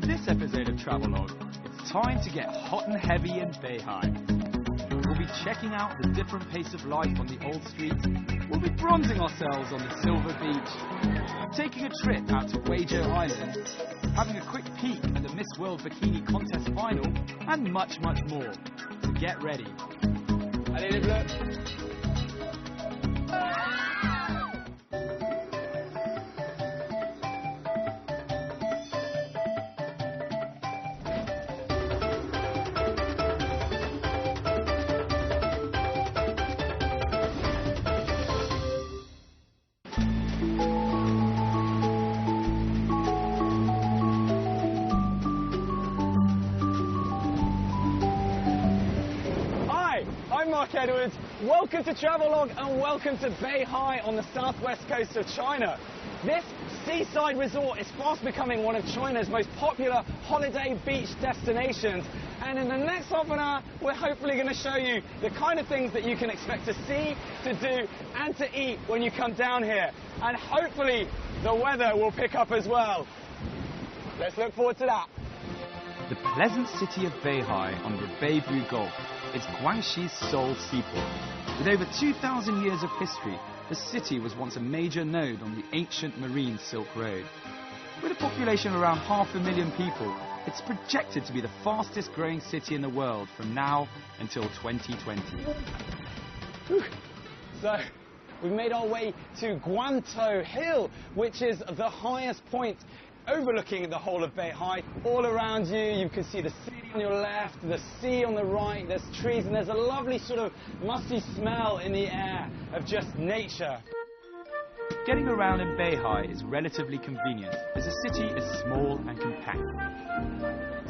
On this episode of Travelogue, it's time to get hot and heavy in BEIHAI. We'll be checking out the different pace of life on the old streets. We'll be bronzing ourselves on the silver beach, taking a trip out to Wajo Island, having a quick peek at the Miss World Bikini Contest final, and much, much more. So get ready. Allez les bleus! Edwards. Welcome to Travelogue and welcome to BEIHAI on the southwest coast of China. This seaside resort is fast becoming one of China's most popular holiday beach destinations, and in the next half an hour we're hopefully going to show you the kind of things that you can expect to see, to do and to eat when you come down here, and hopefully the weather will pick up as well. Let's look forward to that. The pleasant city of BEIHAI on the Beibu Gulf is Guangxi's sole seaport. With over 2,000 years of history, the city was once a major node on the ancient marine Silk Road. With a population of around 500,000 people, it's projected to be the fastest growing city in the world from now until 2020. So, we've made our way to Guantou Hill, which is the highest point overlooking the whole of BEIHAI. All around you, you can see the city on your left, the sea on the right, there's trees, and there's a lovely sort of musty smell in the air of just nature. Getting around in BEIHAI is relatively convenient, as the city is small and compact.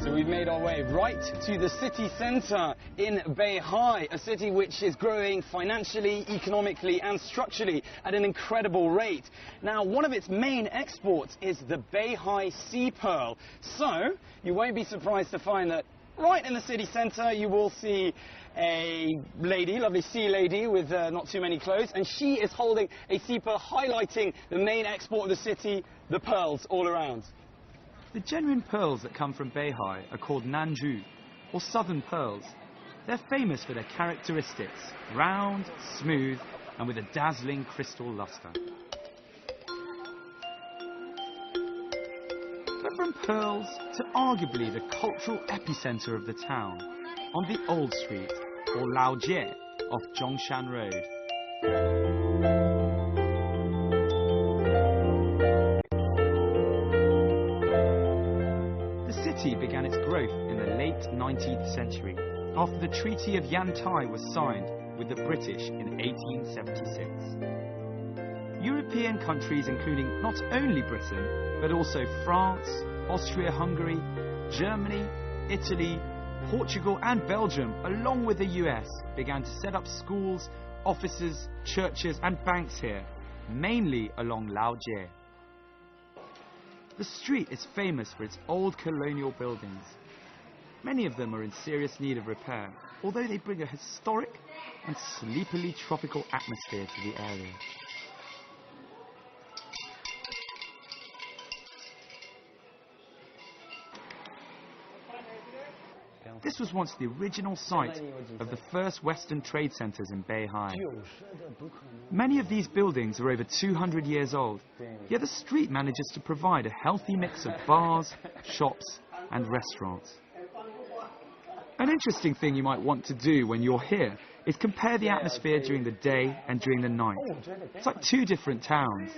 So we've made our way right to the city centre in BEIHAI, a city which is growing financially, economically and structurally at an incredible rate. Now, one of its main exports is the BEIHAI sea pearl. So, you won't be surprised to find that right in the city centre you will see a lady, lovely sea lady with not too many clothes, and she is holding a sea pearl highlighting the main export of the city, the pearls all around. The genuine pearls that come from BEIHAI are called Nanju, or southern pearls. They're famous for their characteristics, round, smooth, and with a dazzling crystal luster. But from pearls to arguably the cultural epicenter of the town, on the Old Street, or Laojie, off Zhongshan Road. The city began its growth in the late 19th century, after the Treaty of Yantai was signed with the British in 1876. European countries, including not only Britain, but also France, Austria-Hungary, Germany, Italy, Portugal and Belgium, along with the US, began to set up schools, offices, churches and banks here, mainly along Laojie. The street is famous for its old colonial buildings. Many of them are in serious need of repair, although they bring a historic and sleepily tropical atmosphere to the area. This was once the original site of the first Western trade centres in BEIHAI. Many of these buildings are over 200 years old, yet the street manages to provide a healthy mix of bars, shops and restaurants. An interesting thing you might want to do when you're here is compare the atmosphere during the day and during the night. It's like two different towns.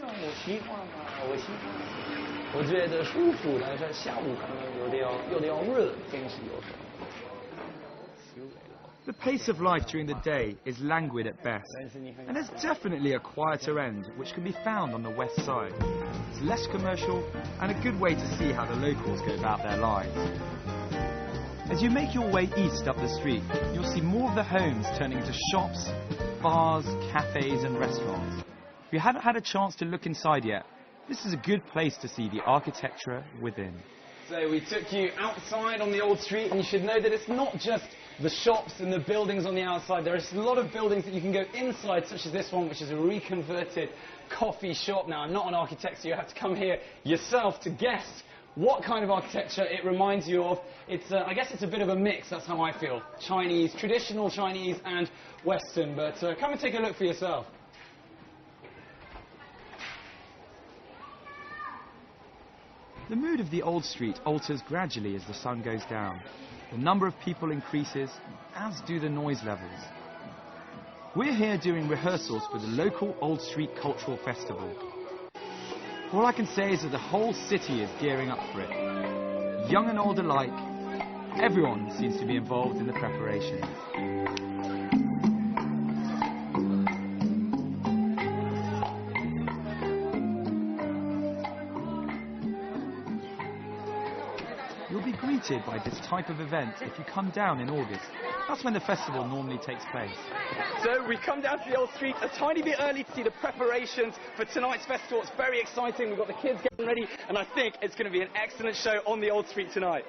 The pace of life during the day is languid at best, and there's definitely a quieter end which can be found on the west side. It's less commercial and a good way to see how the locals go about their lives. As you make your way east up the street, you'll see more of the homes turning into shops, bars, cafes and restaurants. If you haven't had a chance to look inside yet, this is a good place to see the architecture within. So we took you outside on the old street, and you should know that it's not just the shops and the buildings on the outside. There are a lot of buildings that you can go inside, such as this one, which is a reconverted coffee shop. Now, I'm not an architect, so you have to come here yourself to guess what kind of architecture it reminds you of. It's, I guess it's a bit of a mix, that's how I feel. Chinese, traditional Chinese and Western, but come and take a look for yourself. The mood of the old street alters gradually as the sun goes down. The number of people increases, as do the noise levels. We're here doing rehearsals for the local Old Street Cultural Festival. All I can say is that the whole city is gearing up for it. Young and old alike, everyone seems to be involved in the preparations. You'll be greeted by this type of event if you come down in August. That's when the festival normally takes place. So we come down to the old street a tiny bit early to see the preparations for tonight's festival. It's very exciting. We've got the kids getting ready, and I think it's going to be an excellent show on the old street tonight.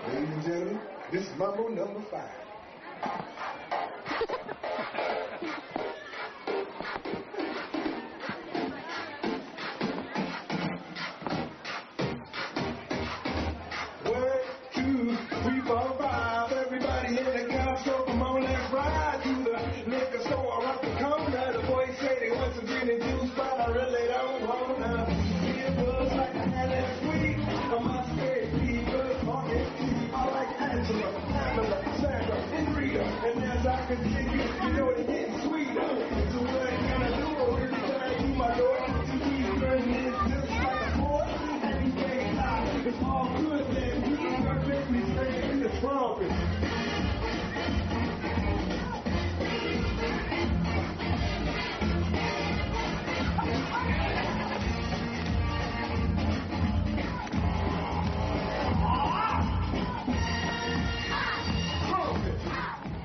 Ladies and gentlemen, this is Mambo number 5.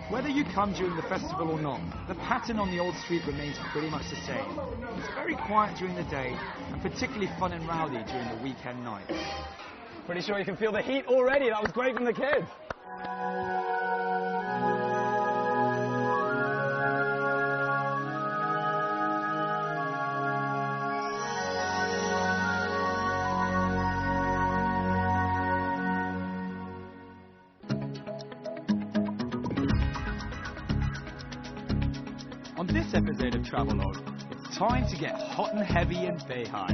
Whether you come during the festival or not, the pattern on the old street remains pretty much the same. It's very quiet during the day, and particularly fun and rowdy during the weekend nights. Pretty sure you can feel the heat already. That was great from the kids. On this episode of Travelogue, it's time to get hot and heavy in Beihai.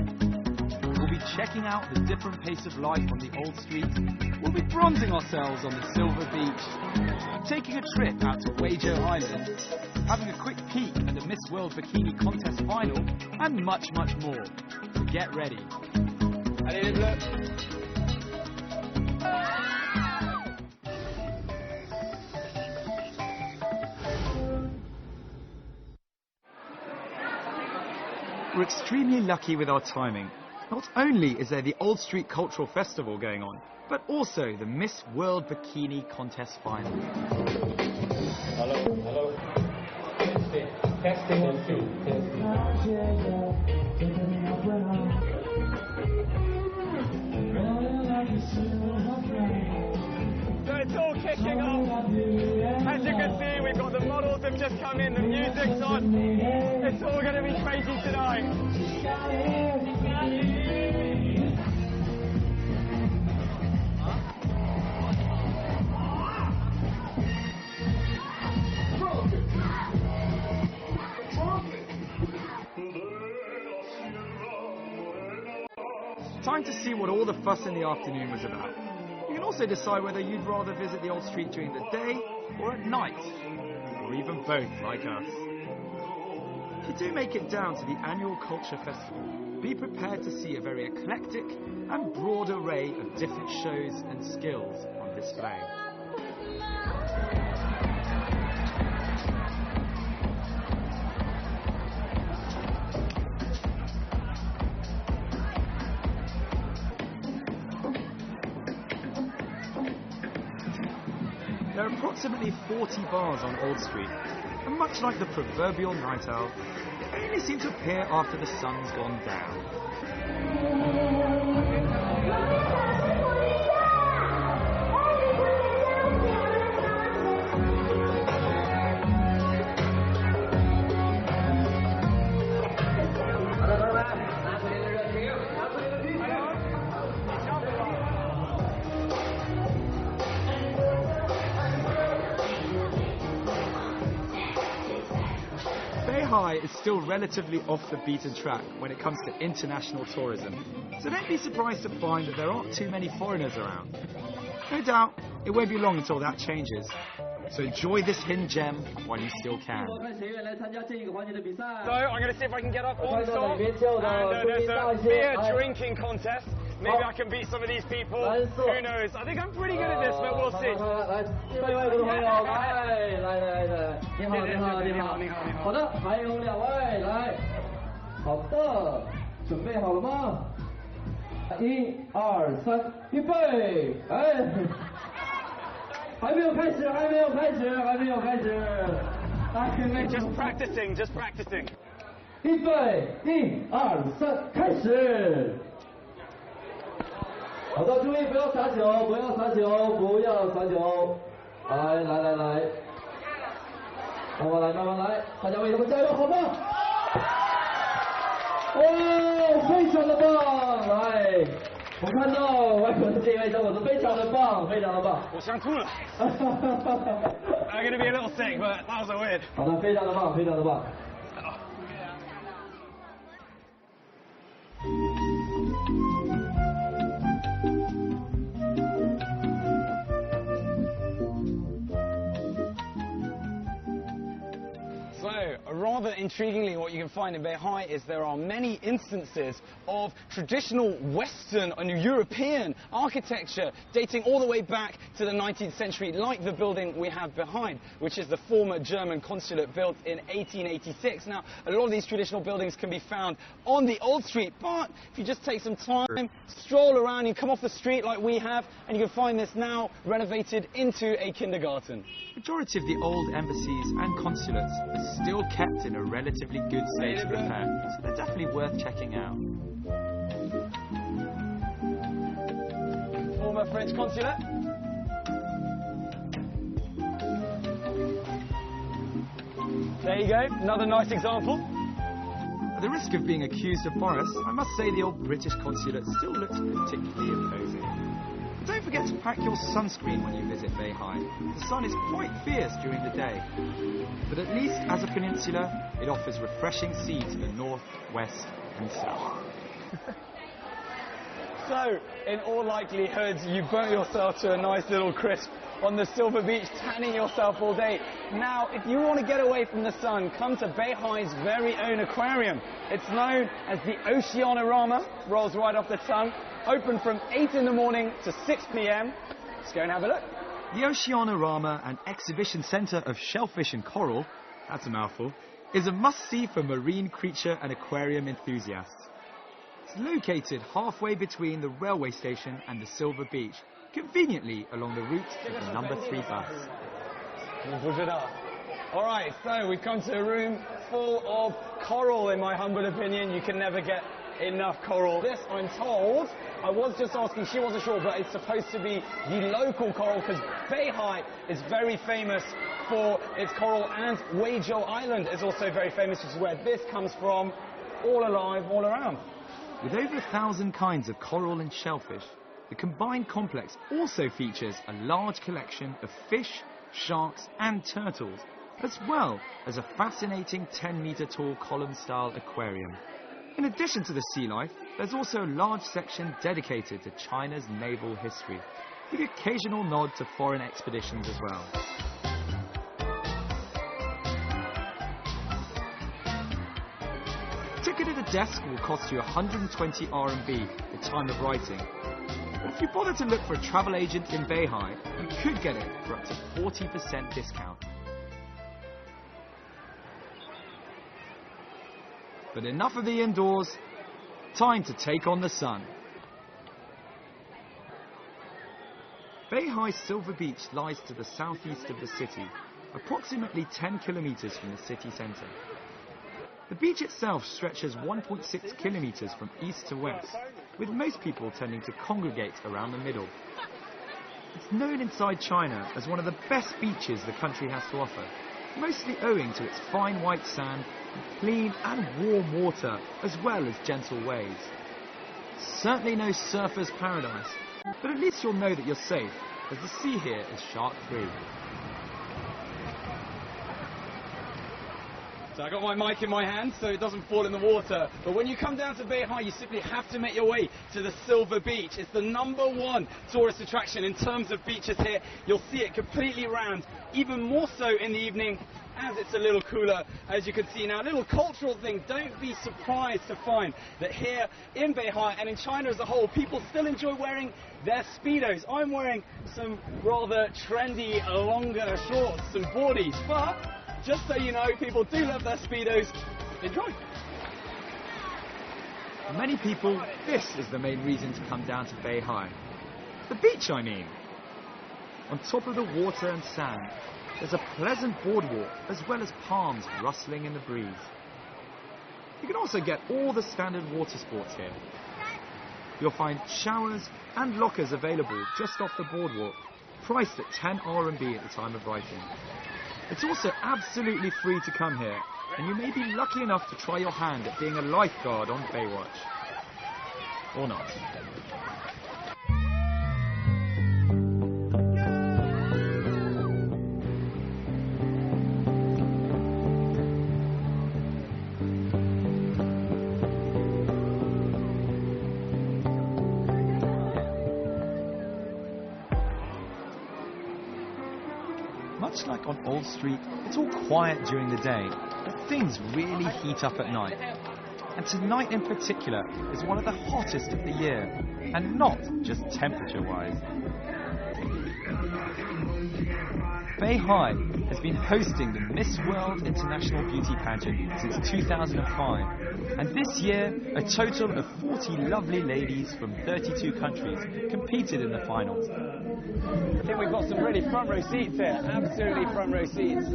We'll be checking out the different pace of life on the old street. We'll be bronzing ourselves on the silver beach, taking a trip out to Beihai Island, having a quick peek at the Miss World Bikini Contest final, and much, much more. So get ready. Allez, les bleus. We're extremely lucky with our timing. Not only is there the Old Street Cultural Festival going on, but also the Miss World Bikini Contest final. Hello, hello. Testing 1, 2. So it's all kicking off. As you can see, we've got the models have just come in, the music's on. It's all going to be crazy tonight. Time to see what all the fuss in the afternoon was about. You can also decide whether you'd rather visit the old street during the day or at night, or even both like us. If you do make it down to the annual Culture Festival, be prepared to see a very eclectic and broad array of different shows and skills on display. There are approximately 40 bars on Old Street, and much like the proverbial night owl, they only seem to appear after the sun's gone down. Beihai is still relatively off the beaten track when it comes to international tourism, so don't be surprised to find that there aren't too many foreigners around. No doubt, it won't be long until that changes. So enjoy this hidden gem while you still can. So I'm going to see if I can get up on top. And there's a beer drinking contest. Maybe I can beat some of these people. Who knows? I think I'm pretty good at this, but we'll see. 好的，还有2位来，好的，准备好了吗？1、2、3，预备，哎，还没有开始，还没有开始，还没有开始，Just practicing, just practicing. 预备，1、2、3，开始。好的，注意不要撒球，不要撒球，不要撒球。来，慢慢来，慢慢来，大家为他们加油，好吗？哦，非常的棒！来，我看到外国的这位小伙子非常的棒，非常的棒。我想吐了。I'm going to be a little sick, but that was a win. 好的，非常的棒，非常的棒。So, rather intriguingly, what you can find in Beihai is there are many instances of traditional Western and European architecture dating all the way back to the 19th century, like the building we have behind, which is the former German consulate built in 1886. Now, a lot of these traditional buildings can be found on the old street, but if you just take some time, stroll around, you come off the street like we have, and you can find this now renovated into a kindergarten. The majority of the old embassies and consulates are still kept in a relatively good state of repair, so they're definitely worth checking out. Former French consulate. There you go, another nice example. At the risk of being accused of Boris, I must say the old British consulate still looks particularly imposing. But don't forget to pack your sunscreen when you visit Beihai. The sun is quite fierce during the day. But at least as a peninsula, it offers refreshing sea to the north, west and south. So, in all likelihood, you burnt yourself to a nice little crisp on the Silver Beach, tanning yourself all day. Now, if you want to get away from the sun, come to Beihai's very own aquarium. It's known as the Oceanorama, rolls right off the tongue, open from 8 in the morning to 6 p.m. Let's go and have a look. The Oceanorama, an exhibition centre of shellfish and coral, that's a mouthful, is a must-see for marine creature and aquarium enthusiasts. It's located halfway between the railway station and the Silver Beach, conveniently along the route of the number 3 bus. All right, so we've come to a room full of coral, in my humble opinion. You can never get enough coral. This, I'm told, I was just asking, she wasn't sure, but it's supposed to be the local coral, because Beihai is very famous for its coral, and Weizhou Island is also very famous, which is where this comes from, all alive, all around. With over 1,000 kinds of coral and shellfish, the combined complex also features a large collection of fish, sharks and turtles, as well as a fascinating 10-metre tall column-style aquarium. In addition to the sea life, there's also a large section dedicated to China's naval history, with the occasional nod to foreign expeditions as well. Ticket at the desk will cost you 120 RMB at the time of writing. But if you bother to look for a travel agent in Beihai, you could get it for up to 40% discount. But enough of the indoors, time to take on the sun. Beihai's Silver Beach lies to the southeast of the city, approximately 10 kilometers from the city centre. The beach itself stretches 1.6 kilometers from east to west, with most people tending to congregate around the middle. It's known inside China as one of the best beaches the country has to offer, mostly owing to its fine white sand, clean and warm water, as well as gentle waves. Certainly no surfer's paradise, but at least you'll know that you're safe, as the sea here is shark-free. So I got my mic in my hand so it doesn't fall in the water. But when you come down to BEIHai, you simply have to make your way to the Silver Beach. It's the #1 tourist attraction in terms of beaches here. You'll see it completely round, even more so in the evening as it's a little cooler, as you can see now. A little cultural thing, don't be surprised to find that here in BEIHai and in China as a whole, people still enjoy wearing their Speedos. I'm wearing some rather trendy, longer shorts, some boardies, but just so you know, people do love their Speedos. Enjoy. For many people, this is the main reason to come down to BEIHai. The beach, I mean. On top of the water and sand, there's a pleasant boardwalk as well as palms rustling in the breeze. You can also get all the standard water sports here. You'll find showers and lockers available just off the boardwalk, priced at 10 RMB at the time of writing. It's also absolutely free to come here, and you may be lucky enough to try your hand at being a lifeguard on Baywatch. Or not. Much like on Old Street, it's all quiet during the day, but things really heat up at night. And tonight in particular is one of the hottest of the year, and not just temperature-wise. BEIHai has been hosting the Miss World International Beauty Pageant since 2005, and this year a total of 40 lovely ladies from 32 countries competed in the finals. I think we've got some really front row seats here, absolutely front row seats.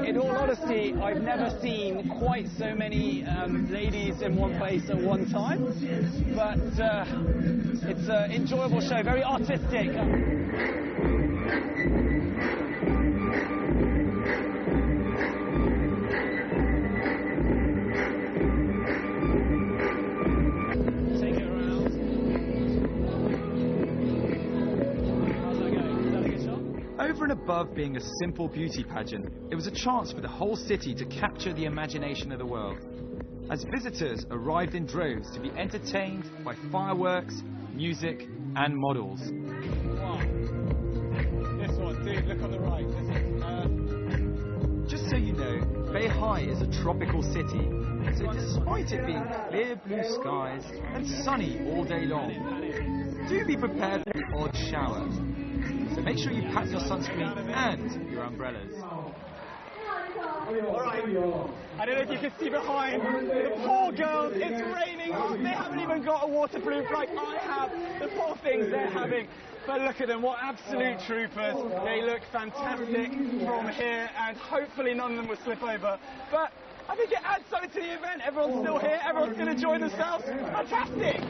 In all honesty, I've never seen quite so many ladies in one place at one time, but it's an enjoyable show, very artistic. Over and above being a simple beauty pageant, it was a chance for the whole city to capture the imagination of the world, as visitors arrived in droves to be entertained by fireworks, music and models. Wow. This one, dude, look on the right. Just so you know, BEIHai is a tropical city, so despite it being clear blue skies and sunny all day long, do be prepared for the odd shower. So make sure you pack your sunscreen and your umbrellas. Alright, I don't know if you can see behind, the poor girls, it's raining, they haven't even got a waterproof like I have, the poor things they're having. But look at them, what absolute troopers. They look fantastic from here, and hopefully none of them will slip over. But I think it adds something to the event. Everyone's still here, everyone's going to enjoy themselves. Fantastic!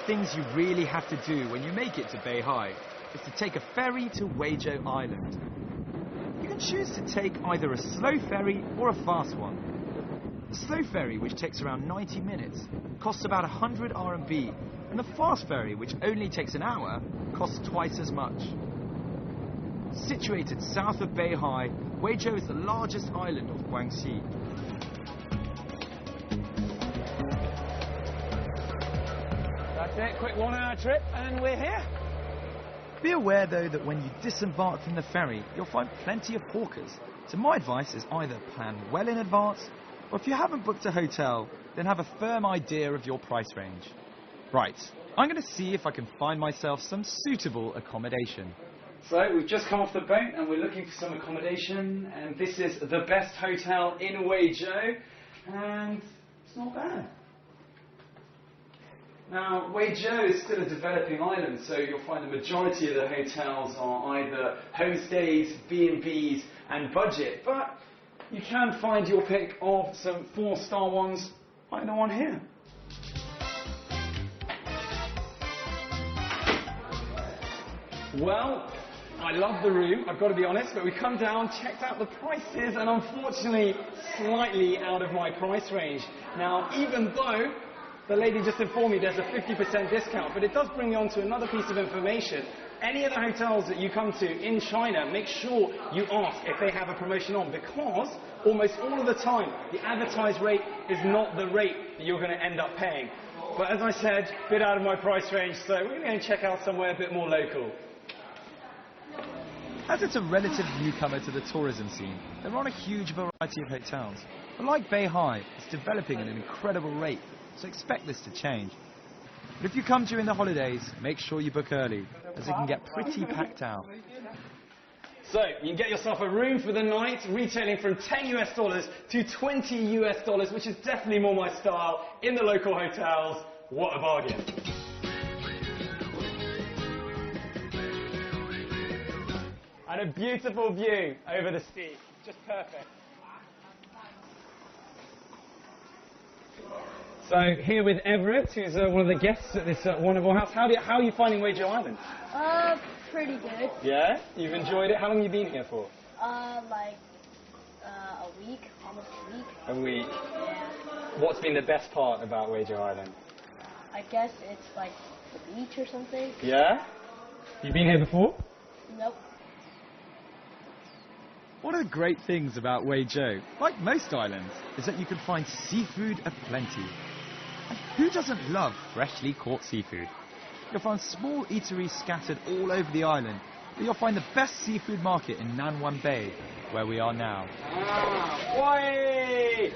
Things you really have to do when you make it to BEIHai is to take a ferry to Weizhou Island. You can choose to take either a slow ferry or a fast one. The slow ferry, which takes around 90 minutes, costs about 100 RMB, and the fast ferry, which only takes an hour, costs twice as much. Situated south of BEIHai, Weizhou is the largest island of Guangxi. That's it, quick 1 hour trip and we're here. Be aware though that when you disembark from the ferry, you'll find plenty of hawkers. So my advice is either plan well in advance, or if you haven't booked a hotel, then have a firm idea of your price range. Right, I'm going to see if I can find myself some suitable accommodation. So we've just come off the boat and we're looking for some accommodation, and this is the best hotel in Weizhou, and it's not bad. Now, Guizhou is still a developing island, so you'll find the majority of the hotels are either homestays, B&Bs, and budget, but you can find your pick of some 4-star ones like the one here. Well, I love the room, I've got to be honest, but we come down, checked out the prices, and unfortunately, slightly out of my price range. Now, even though the lady just informed me there's a 50% discount, but it does bring me on to another piece of information. Any of the hotels that you come to in China, make sure you ask if they have a promotion on, because almost all of the time, the advertised rate is not the rate that you're going to end up paying. But as I said, a bit out of my price range, so we're going to go and check out somewhere a bit more local. As it's a relative newcomer to the tourism scene, there aren't a huge variety of hotels. But like BEIHai, it's developing at an incredible rate, so expect this to change. But if you come during the holidays, make sure you book early, as it can get pretty packed out. So, you can get yourself a room for the night, retailing from $10 to $20, which is definitely more my style, in the local hotels. What a bargain. And a beautiful view over the sea, just perfect. So here with Everett, who's one of the guests at this wonderful house. How are you finding Guizhou Island? Pretty good. Yeah? You've enjoyed it? How long have you been here for? Like a week, almost a week. A week. Yeah. What's been the best part about Guizhou Island? I guess it's like the beach or something. Yeah? You been here before? Nope. One of the great things about Guizhou, like most islands, is that you can find seafood aplenty. And who doesn't love freshly caught seafood? You'll find small eateries scattered all over the island, but you'll find the best seafood market in Nanwan Bay, where we are now. Oi!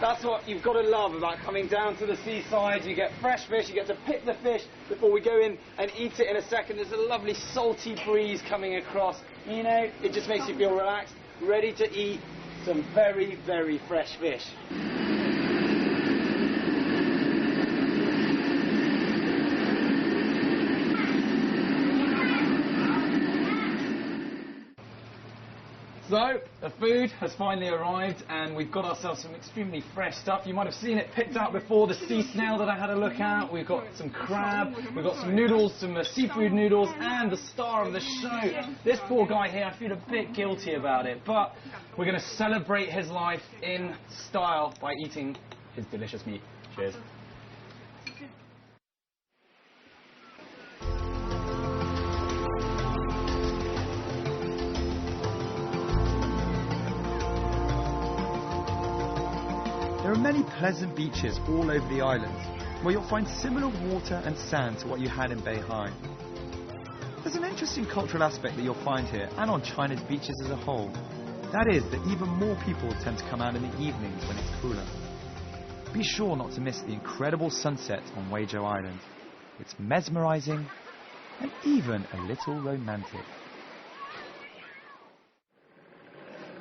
That's what you've got to love about coming down to the seaside. You get fresh fish, you get to pick the fish before we go in and eat it in a second. There's a lovely salty breeze coming across. You know, it just makes you feel relaxed, ready to eat some very, very fresh fish. So, the food has finally arrived and we've got ourselves some extremely fresh stuff. You might have seen it picked out before, the sea snail that I had a look at. We've got some crab, we've got some noodles, some seafood noodles, and the star of the show. This poor guy here, I feel a bit guilty about it, but we're going to celebrate his life in style by eating his delicious meat. Cheers. There are many pleasant beaches all over the island, where you'll find similar water and sand to what you had in BEIHai. There's an interesting cultural aspect that you'll find here, and on China's beaches as a whole. That is that even more people tend to come out in the evenings when it's cooler. Be sure not to miss the incredible sunset on Guizhou Island. It's mesmerizing and even a little romantic.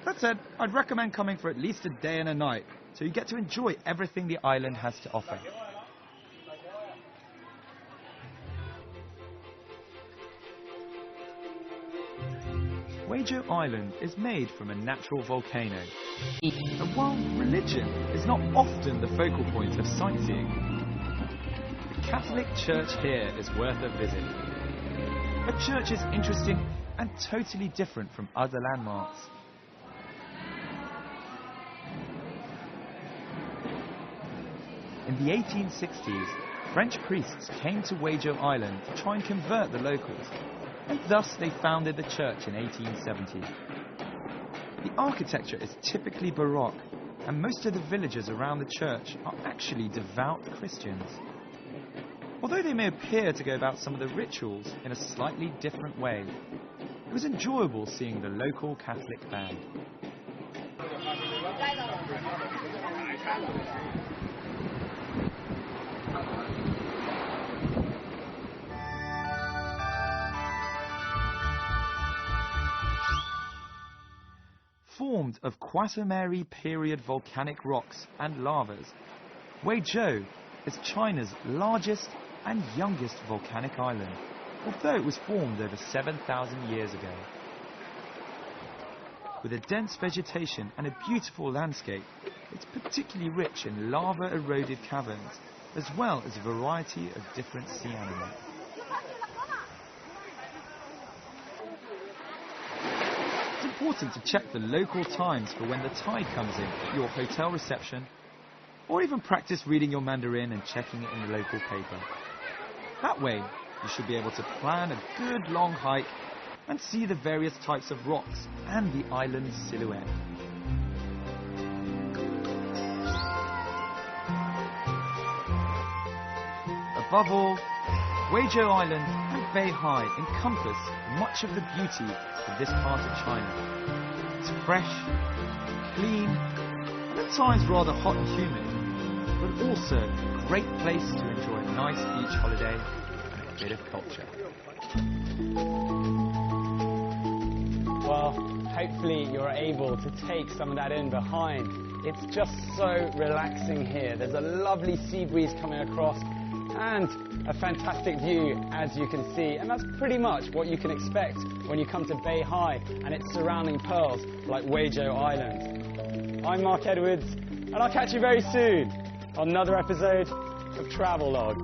That said, I'd recommend coming for at least a day and a night, so you get to enjoy everything the island has to offer. Guizhou Island is made from a natural volcano. And while religion is not often the focal point of sightseeing, the Catholic Church here is worth a visit. The church is interesting and totally different from other landmarks. In the 1860s, French priests came to Guizhou Island to try and convert the locals, and thus they founded the church in 1870. The architecture is typically Baroque, and most of the villagers around the church are actually devout Christians. Although they may appear to go about some of the rituals in a slightly different way, it was enjoyable seeing the local Catholic band. Formed of Quaternary period volcanic rocks and lavas, Guizhou is China's largest and youngest volcanic island, although it was formed over 7,000 years ago. With a dense vegetation and a beautiful landscape, it's particularly rich in lava-eroded caverns, as well as a variety of different sea animals. It's important to check the local times for when the tide comes in at your hotel reception, or even practice reading your Mandarin and checking it in the local paper. That way, you should be able to plan a good long hike and see the various types of rocks and the island's silhouette. Above all, Guizhou Island and Beihai encompass much of the beauty of this part of China. It's fresh, clean, and at times rather hot and humid, but also a great place to enjoy a nice beach holiday and a bit of culture. Well, hopefully you're able to take some of that in behind. It's just so relaxing here. There's a lovely sea breeze coming across and a fantastic view, as you can see. And that's pretty much what you can expect when you come to Beihai and its surrounding pearls like Guizhou Island. I'm Mark Edwards, and I'll catch you very soon on another episode of Travelogue.